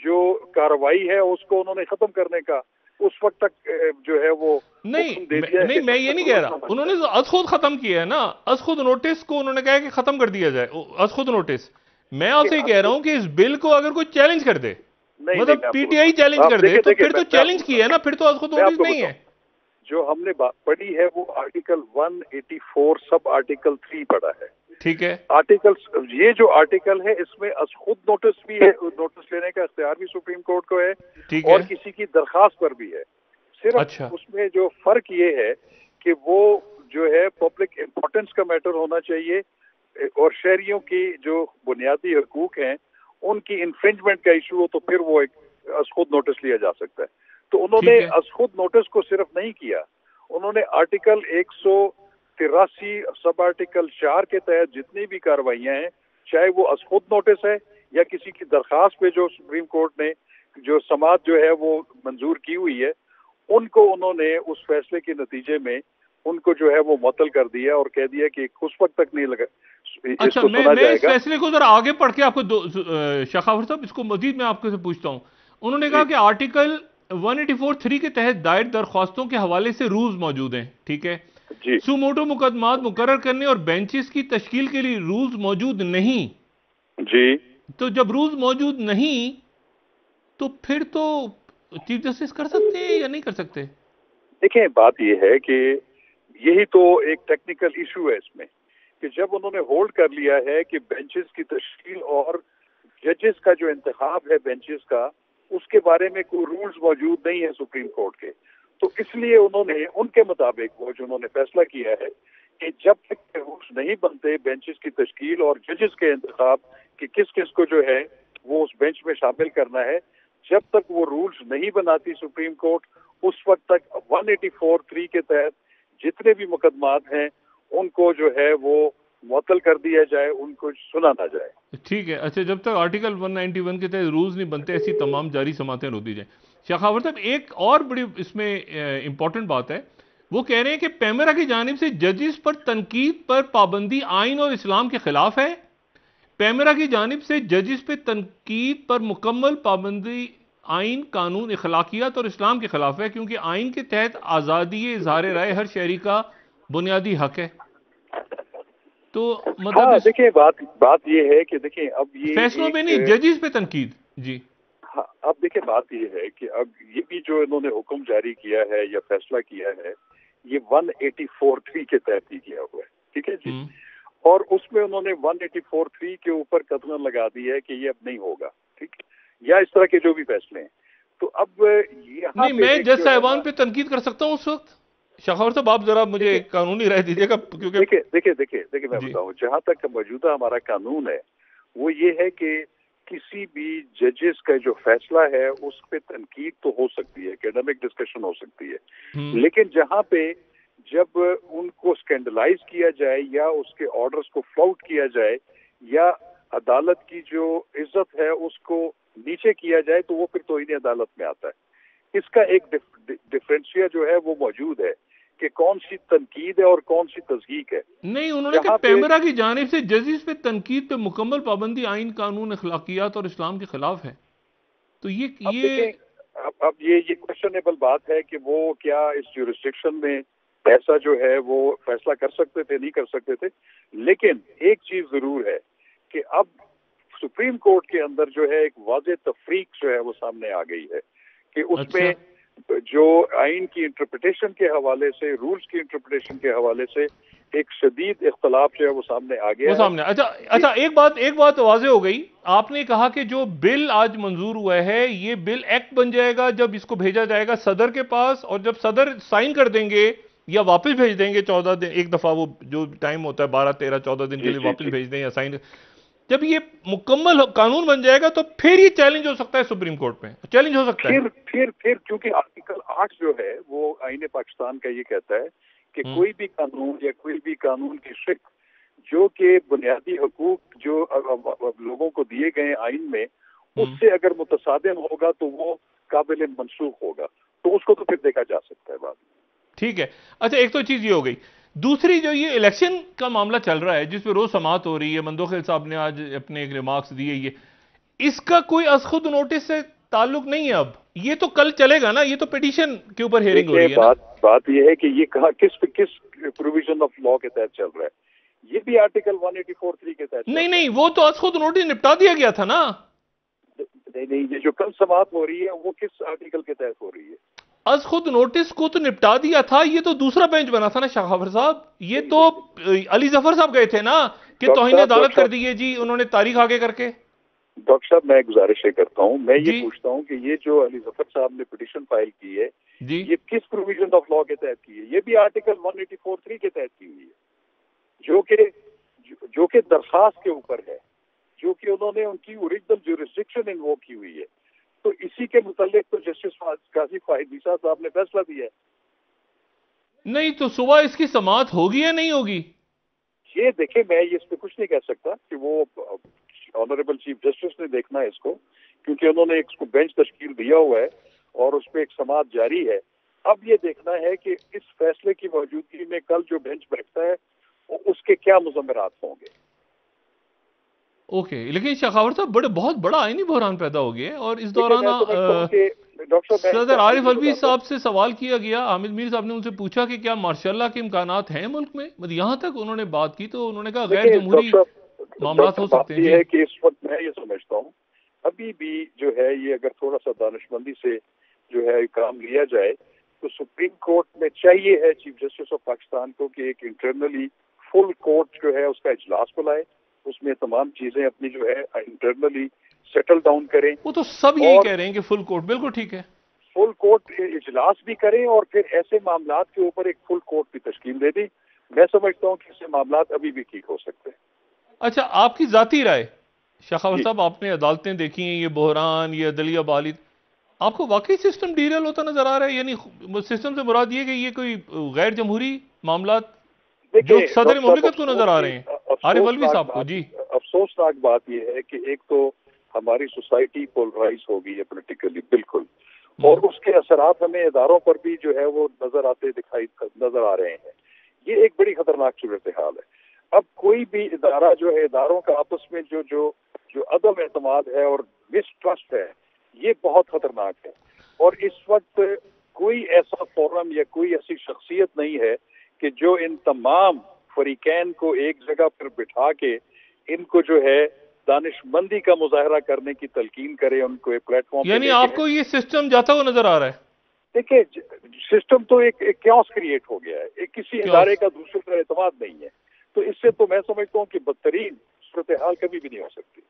جو کارروائی ہے اس کو انہوں نے ختم کرنے کا اس وقت تک جو ہے وہ حکم دے دیا ہے نہیں کہ میں یہ نہیں کہہ رہا، انہوں نے از خود ختم کیا ہے نا، از خود نوٹس کو انہوں نے کہا کہ ختم کر دیا جائے، از خود نوٹس۔ میں آپ سے کہہ رہا ہوں کہ اس بل کو اگر کوئی چیلنج کر دے، نہیں مطلب میں آپ پی کو ٹی آئی چیلنج کر دے، تو دیکھیں پھر تو چیلنج کی ہے نا، پھر تو از خود میں آپ نوٹس کو نہیں ہے۔ بتاؤں جو ہم نے پڑھی ہے وہ آرٹیکل 184 سب آرٹیکل 3 پڑھا ہے۔ ٹھیک ہے، یہ جو آرٹیکل ہے اس میں از خود نوٹس بھی ہے، نوٹس لینے کا اختیار بھی سپریم کورٹ کو ہے، ٹھیک اور ہے، کسی کی درخواست پر بھی ہے۔ صرف اچھا اس میں جو فرق یہ ہے کہ وہ جو ہے پبلک امپورٹنس کا میٹر ہونا چاہیے، اور شہریوں کی جو بنیادی حقوق ہیں ان کی انفرنجمنٹ کا ایشو ہو تو پھر وہ ایک از خود نوٹس لیا جا سکتا ہے۔ تو انہوں نے ٹھیک ہے، از خود نوٹس کو صرف نہیں کیا، انہوں نے آرٹیکل 183 سب آرٹیکل 4 کے تحت جتنی بھی کارروائیاں ہیں، چاہے وہ از خود نوٹس ہے یا کسی کی درخواست پہ جو سپریم کورٹ نے جو سماعت جو ہے وہ منظور کی ہوئی ہے، ان کو انہوں نے اس فیصلے کے نتیجے میں ان کو جو ہے وہ معطل کر دیا اور کہہ دیا کہ اس وقت تک نہیں لگا اس اچھا کو سنا میں جائے اس گا۔ فیصلے کو ذرا آگے پڑھ کے آپ کو شخاوت صاحب اس کو مزید میں آپ کو سے پوچھتا ہوں۔ انہوں نے جی کہا کہ آرٹیکل 184(3) کے تحت دائر درخواستوں کے حوالے سے رولز موجود ہیں، ٹھیک ہے، جی سوموٹو مقدمات مقرر کرنے اور بینچز کی تشکیل کے لیے رولز موجود نہیں۔ جی تو جب رولز موجود نہیں تو پھر تو چیف جسٹس کر سکتے ہیں یا نہیں کر سکتے؟ دیکھیں بات یہ ہے کہ یہی تو ایک ٹیکنیکل ایشو ہے اس میں کہ جب انہوں نے ہولڈ کر لیا ہے کہ بینچز کی تشکیل اور ججز کا جو انتخاب ہے بینچز کا، اس کے بارے میں کوئی رولز موجود نہیں ہے سپریم کورٹ کے، تو اس لیے انہوں نے ان کے مطابق وہ جو انہوں نے فیصلہ کیا ہے کہ جب تک رولز نہیں بنتے بینچز کی تشکیل اور ججز کے انتخاب کہ کس کس کو جو ہے وہ اس بینچ میں شامل کرنا ہے، جب تک وہ رولز نہیں بناتی سپریم کورٹ، اس وقت تک 184(3) کے تحت جتنے بھی مقدمات ہیں ان کو جو ہے وہ معطل کر دیا جائے، ان کو سنا نہ جائے۔ ٹھیک ہے، اچھا جب تک آرٹیکل 191 کے تحت رولز نہیں بنتے ایسی تمام جاری سماعتیں روک دی جائیں۔ شخاوت صاحب ایک اور بڑی اس میں امپورٹنٹ بات ہے، وہ کہہ رہے ہیں کہ پیمرا کی جانب سے ججز پر تنقید پر پابندی آئین اور اسلام کے خلاف ہے۔ پیمرا کی جانب سے ججز پہ تنقید پر مکمل پابندی آئین، قانون، اخلاقیات اور اسلام کے خلاف ہے، کیونکہ آئین کے تحت آزادی اظہار رائے ہر شہری کا بنیادی حق ہے۔ تو مطلب ہاں اس دیکھیں بات یہ ہے کہ دیکھیں اب یہ فیصلوں میں ایک نہیں، ججز پہ تنقید، جی ہاں اب دیکھیں بات یہ ہے کہ اب یہ بھی جو انہوں نے حکم جاری کیا ہے یا فیصلہ کیا ہے یہ 184(3) کے تحت ہی کیا ہوا ہے، ٹھیک ہے جی، ہم، اور اس میں انہوں نے 184(3) کے اوپر قدغن لگا دی ہے کہ یہ اب نہیں ہوگا، ٹھیک ہے، یا اس طرح کے جو بھی فیصلے ہیں۔ تو اب یہاں نہیں پہ میں ایک جج جو ہے صاحبان نا، پہ تنقید کر سکتا ہوں اس وقت؟ شخاوت صاحب آپ ذرا مجھے دیکھیں ایک قانونی رائے دیجیے گا کیونکہ دیکھیں میں جی بتاؤں جہاں تک موجودہ ہمارا قانون ہے وہ یہ ہے کہ کسی بھی ججز کا جو فیصلہ ہے اس پہ تنقید تو ہو سکتی ہے، اکیڈمک ڈسکشن ہو سکتی ہے، ہم، لیکن جہاں پہ جب ان کو سکینڈلائز کیا جائے یا اس کے آرڈرز کو فلاؤٹ کیا جائے یا عدالت کی جو عزت ہے اس کو نیچے کیا جائے تو وہ پھر توہین عدالت میں آتا ہے۔ اس کا ایک ڈفرینشیا جو ہے وہ موجود ہے کہ کون سی تنقید ہے اور کون سی تصحیح ہے۔ نہیں انہوں نے کہ جہاں پہ پیمرا کی جانب سے ججز پہ تنقید پہ مکمل پابندی آئین، قانون، اخلاقیات اور اسلام کے خلاف ہے، تو اب یہ دیکھیں اب یہ کوشچنیبل بات ہے کہ وہ کیا اس جورسڈکشن میں ایسا جو ہے وہ فیصلہ کر سکتے تھے نہیں کر سکتے تھے، لیکن ایک چیز ضرور ہے کہ اب سپریم کورٹ کے اندر جو ہے ایک واضح تفریق جو ہے وہ سامنے آ گئی ہے کہ اس اچھا میں جو آئین کی انٹرپریٹیشن کے حوالے سے، رولز کی انٹرپریٹیشن کے حوالے سے ایک شدید اختلاف جو ہے وہ سامنے آ وہ گیا ہے۔ سامنے اچھا ایک بات واضح ہو گئی، آپ نے کہا کہ جو بل آج منظور ہوا ہے یہ بل ایکٹ بن جائے گا جب اس کو بھیجا جائے گا صدر کے پاس، اور جب صدر سائن کر دیں گے یا واپس بھیج دیں گے 14 دن، ایک دفعہ وہ جو ٹائم ہوتا ہے 12 13 14 دن کے جی لیے جی واپس جی بھیج دیں یا سائن، جب یہ مکمل قانون بن جائے گا تو پھر یہ چیلنج ہو سکتا ہے سپریم کورٹ میں، چیلنج ہو سکتا ہے۔ پھر کیونکہ آرٹیکل 8 جو ہے وہ آئین پاکستان کا یہ کہتا ہے کہ ہم، کوئی بھی قانون یا کوئی بھی قانون کی شق جو کہ بنیادی حقوق جو لوگوں کو دیے گئے آئین میں اس ہم، سے اگر متصادم ہوگا تو وہ قابل منسوخ ہوگا، تو اس کو تو پھر دیکھا جا سکتا ہے بعد میں۔ ٹھیک ہے، اچھا ایک تو چیز یہ ہو گئی، دوسری جو یہ الیکشن کا معاملہ چل رہا ہے جس پہ روز سماعت ہو رہی ہے، مندوخیل صاحب نے آج اپنے ایک ریمارکس دیے، اس کا کوئی از خود نوٹس سے تعلق نہیں ہے اب، یہ تو کل چلے گا نا، یہ تو پیٹیشن کے اوپر ہیئرنگ ہو رہی ہے نا۔ بات یہ ہے کہ یہ کہاں کس پروویژن آف لا کے تحت چل رہا ہے؟ یہ بھی آرٹیکل 184(3) کے تحت نہیں وہ تو از خود نوٹس نپٹا دیا گیا تھا نا۔ نہیں، یہ جو کل سماعت ہو رہی ہے وہ کس آرٹیکل کے تحت ہو رہی ہے؟ از خود نوٹس کو تو نپٹا دیا تھا، یہ تو دوسرا بینچ بنا تھا نا شاخاور صاحب، یہ تو علی ظفر صاحب گئے تھے نا کہ توہین عدالت کر دیے جی، انہوں نے تاریخ آگے کر کے۔ ڈاکٹر صاحب میں گزارش کرتا ہوں، میں یہ پوچھتا ہوں کہ یہ جو علی ظفر صاحب نے پٹیشن فائل کی ہے یہ کس پروویژن آف لا کے تحت کی ہے؟ یہ بھی آرٹیکل 184(3) کے تحت کی ہوئی ہے، جو کہ درخواست کے اوپر ہے، جو کہ انہوں نے ان کی اوریجنل جورسڈکشن انووک کی ہوئی ہے۔ تو اسی کے متعلق تو جسٹس قاضی فاہد عیسیٰ صاحب نے فیصلہ دیا ہے۔ نہیں تو صبح اس کی سماعت ہوگی یا نہیں ہوگی؟ یہ دیکھیں، میں اس پہ کچھ نہیں کہہ سکتا کہ وہ آنریبل چیف جسٹس نے دیکھنا ہے اس کو، کیونکہ انہوں نے اس کو بینچ تشکیل دیا ہوا ہے اور اس پہ ایک سماعت جاری ہے۔ اب یہ دیکھنا ہے کہ اس فیصلے کی موجودگی میں کل جو بینچ بیٹھتا ہے اس کے کیا مضمرات ہوں گے۔ اوکے، لیکن شاخاور صاحب بہت بڑا آئینی بحران پیدا ہو گیا ہے، اور اس دوران صدر عارف الوی صاحب سے سوال کیا گیا، حامد میر صاحب نے ان سے پوچھا کہ کیا مارشل اللہ کے امکانات ہیں ملک میں، یہاں تک انہوں نے بات کی تو انہوں نے کہا غیر جمہوری معاملات ہو سکتے ہیں۔ یہ ہے کہ اس وقت میں یہ سمجھتا ہوں ابھی بھی جو ہے یہ اگر تھوڑا سا دانشمندی سے جو ہے کام لیا جائے تو سپریم کورٹ میں چاہیے ہے چیف جسٹس آف پاکستان کو کہ ایک انٹرنلی فل کورٹ جو ہے اس کا اجلاس بلائے، اس میں تمام چیزیں اپنی جو ہے انٹرنلی سیٹل ڈاؤن کریں۔ وہ تو سب یہی کہہ رہے ہیں کہ فل کورٹ، بالکل ٹھیک ہے، فل کورٹ اجلاس بھی کریں اور پھر ایسے معاملات کے اوپر ایک فل کورٹ بھی تشکیل دے دیں۔ میں سمجھتا ہوں کہ اس سے معاملات ابھی بھی ٹھیک ہو سکتے ہیں۔ اچھا، آپ کی ذاتی رائے شاخاور صاحب، آپ نے عدالتیں دیکھی ہیں، یہ بحران، یہ عدلیہ بحالی، آپ کو واقعی سسٹم ڈیریل ہوتا نظر آ رہا ہے؟ یعنی سسٹم سے مراد یہ کہ یہ کوئی غیر جمہوری معاملات جو صدر مملکت کو نظر آ رہے ہیں، عارف الوی صاحب کو؟ جی، افسوسناک بات یہ ہے کہ ایک تو ہماری سوسائٹی پولرائز ہو گئی ہے پولیٹیکلی بالکل، اور اس کے اثرات ہمیں اداروں پر بھی جو ہے وہ نظر آ رہے ہیں۔ یہ ایک بڑی خطرناک صورتحال ہے۔ اب کوئی بھی ادارہ جو ہے، اداروں کا آپس میں جو عدم اعتماد ہے اور مسٹرسٹ ہے، یہ بہت خطرناک ہے، اور اس وقت کوئی ایسا فورم یا کوئی ایسی شخصیت نہیں ہے کہ جو ان تمام فریقین کو ایک جگہ پر بٹھا کے ان کو جو ہے دانش مندی کا مظاہرہ کرنے کی تلقین کرے، ان کو ایک پلیٹ فارم، یعنی آپ کو یہ سسٹم جاتا ہوا نظر آ رہا ہے؟ دیکھیں، سسٹم تو ایک کیوس کریٹ ہو گیا ہے، ایک کسی ادارے کا دوسرے پر اعتماد نہیں ہے، تو اس سے تو میں سمجھتا ہوں کہ بدترین صورتحال کبھی بھی نہیں ہو سکتی۔